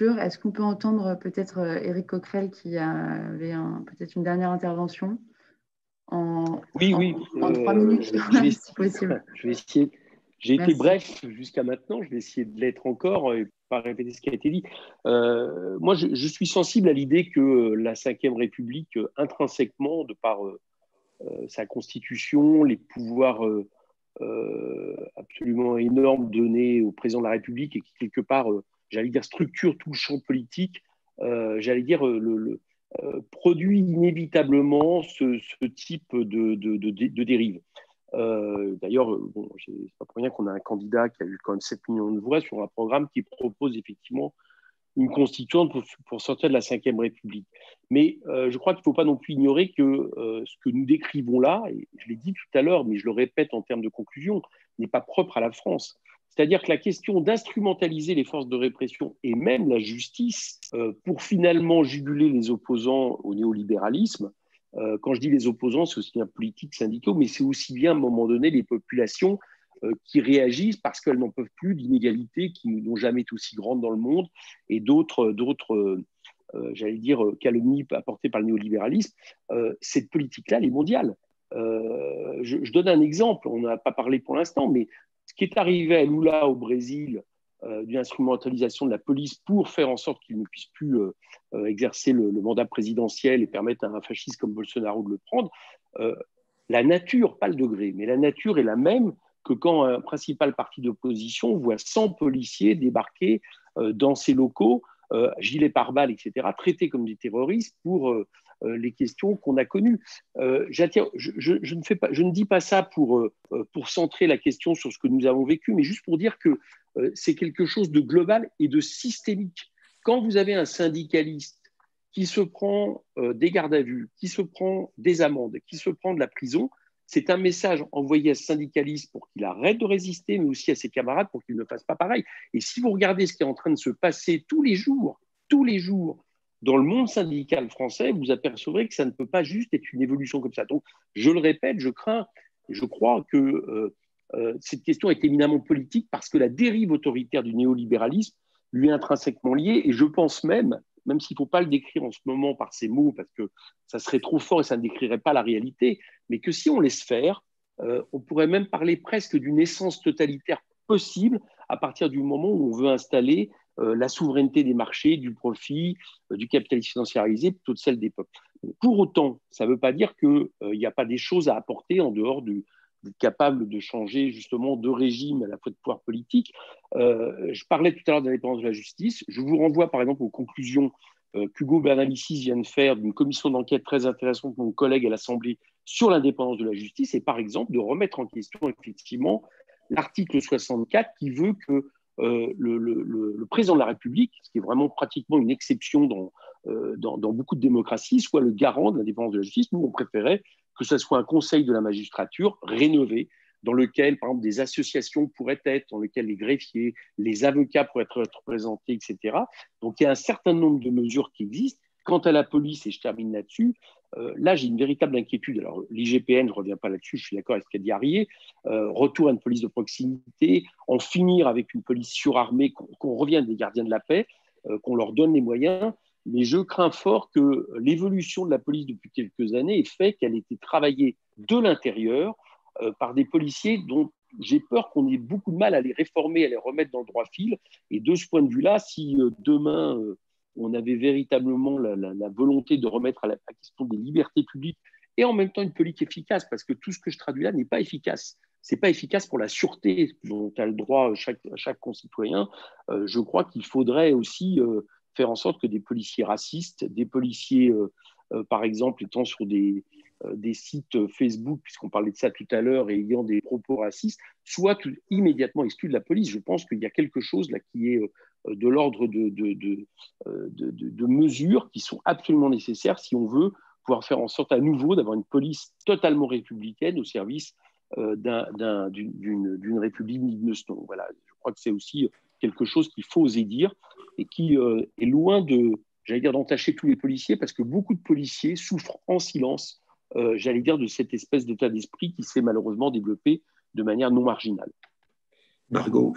conclure, est-ce qu'on peut entendre peut-être Éric Coquerel qui avait peut-être une dernière intervention Oui, oui. En 3 minutes, si possible. Je vais essayer. J'ai été Merci. bref jusqu'à maintenant, je vais essayer de l'être encore et pas répéter ce qui a été dit. Moi, je suis sensible à l'idée que la Ve République, intrinsèquement, de par sa constitution, les pouvoirs absolument énormes donnés au président de la République et qui, quelque part, j'allais dire, structure tout le champ politique, j'allais dire, produit inévitablement ce type de dérive. D'ailleurs, bon, c'est pas pour rien qu'on a un candidat qui a eu quand même 7 millions de voix sur un programme qui propose effectivement une constituante pour sortir de la Ve République. Mais je crois qu'il ne faut pas non plus ignorer que ce que nous décrivons là, et je l'ai dit tout à l'heure, mais je le répète en termes de conclusion, n'est pas propre à la France. C'est-à-dire que la question d'instrumentaliser les forces de répression et même la justice pour finalement juguler les opposants au néolibéralisme, quand je dis les opposants, c'est aussi bien politiques, syndicaux, mais c'est aussi bien à un moment donné les populations qui réagissent parce qu'elles n'en peuvent plus d'inégalités qui n'ont jamais été aussi grandes dans le monde et d'autres j'allais dire, calomnies apportées par le néolibéralisme. Cette politique-là, elle est mondiale. Je donne un exemple, on n'a pas parlé pour l'instant, mais ce qui est arrivé à Lula au Brésil, d'une instrumentalisation de la police pour faire en sorte qu'il ne puisse plus exercer le mandat présidentiel et permettre à un fasciste comme Bolsonaro de le prendre, la nature, pas le degré, mais la nature est la même que quand un principal parti d'opposition voit 100 policiers débarquer dans ses locaux, gilets pare-balles, etc., traités comme des terroristes pour les questions qu'on a connues. Je ne dis pas ça pour centrer la question sur ce que nous avons vécu, mais juste pour dire que c'est quelque chose de global et de systémique. Quand vous avez un syndicaliste qui se prend des gardes à vue, qui se prend des amendes, qui se prend de la prison, c'est un message envoyé à ce syndicaliste pour qu'il arrête de résister, mais aussi à ses camarades pour qu'ils ne fassent pas pareil. Et si vous regardez ce qui est en train de se passer tous les jours, dans le monde syndical français, vous apercevrez que ça ne peut pas juste être une évolution comme ça. Donc, je le répète, je crois que cette question est éminemment politique parce que la dérive autoritaire du néolibéralisme lui est intrinsèquement liée. Et je pense même s'il ne faut pas le décrire en ce moment par ces mots, parce que ça serait trop fort et ça ne décrirait pas la réalité, mais que si on laisse faire, on pourrait même parler presque d'une essence totalitaire possible à partir du moment où on veut installer la souveraineté des marchés, du profit, du capitalisme financiarisé, plutôt de celle des peuples. Pour autant, ça ne veut pas dire qu'il n'y a pas des choses à apporter en dehors d'être capable de changer justement de régime à la fois de pouvoir politique. Je parlais tout à l'heure de l'indépendance de la justice. Je vous renvoie par exemple aux conclusions qu'Hugo Bernalicis vient de faire d'une commission d'enquête très intéressante de mon collègue à l'Assemblée sur l'indépendance de la justice et par exemple de remettre en question effectivement l'article 64 qui veut que le président de la République, ce qui est vraiment pratiquement une exception dans beaucoup de démocraties, soit le garant de l'indépendance de la justice. Nous, on préférait que ce soit un conseil de la magistrature rénové, dans lequel, par exemple, des associations pourraient être, dans lequel les greffiers, les avocats pourraient être représentés, etc. Donc, il y a un certain nombre de mesures qui existent. Quant à la police, et je termine là-dessus, là, j'ai une véritable inquiétude. Alors, l'IGPN, je ne reviens pas là-dessus, je suis d'accord avec ce qu'a dit Arié, retour à une police de proximité, en finir avec une police surarmée, qu'on revienne des gardiens de la paix, qu'on leur donne les moyens. Mais je crains fort que l'évolution de la police depuis quelques années ait fait qu'elle ait été travaillée de l'intérieur par des policiers dont j'ai peur qu'on ait beaucoup de mal à les réformer, à les remettre dans le droit fil. Et de ce point de vue-là, si demain on avait véritablement la volonté de remettre à la question des libertés publiques et en même temps une politique efficace, parce que tout ce que je traduis là n'est pas efficace. Ce n'est pas efficace pour la sûreté dont a le droit chaque concitoyen. Je crois qu'il faudrait aussi faire en sorte que des policiers racistes, des policiers, par exemple, étant sur des sites Facebook, puisqu'on parlait de ça tout à l'heure, et ayant des propos racistes, soient immédiatement exclus de la police. Je pense qu'il y a quelque chose là qui est de l'ordre de mesures qui sont absolument nécessaires si on veut pouvoir faire en sorte à nouveau d'avoir une police totalement républicaine au service d'une république digne de ce nom. Voilà, je crois que c'est aussi quelque chose qu'il faut oser dire et qui est loin j'allais dire, d'entacher tous les policiers, parce que beaucoup de policiers souffrent en silence, j'allais dire, de cette espèce d'état d'esprit qui s'est malheureusement développé de manière non marginale. Margot,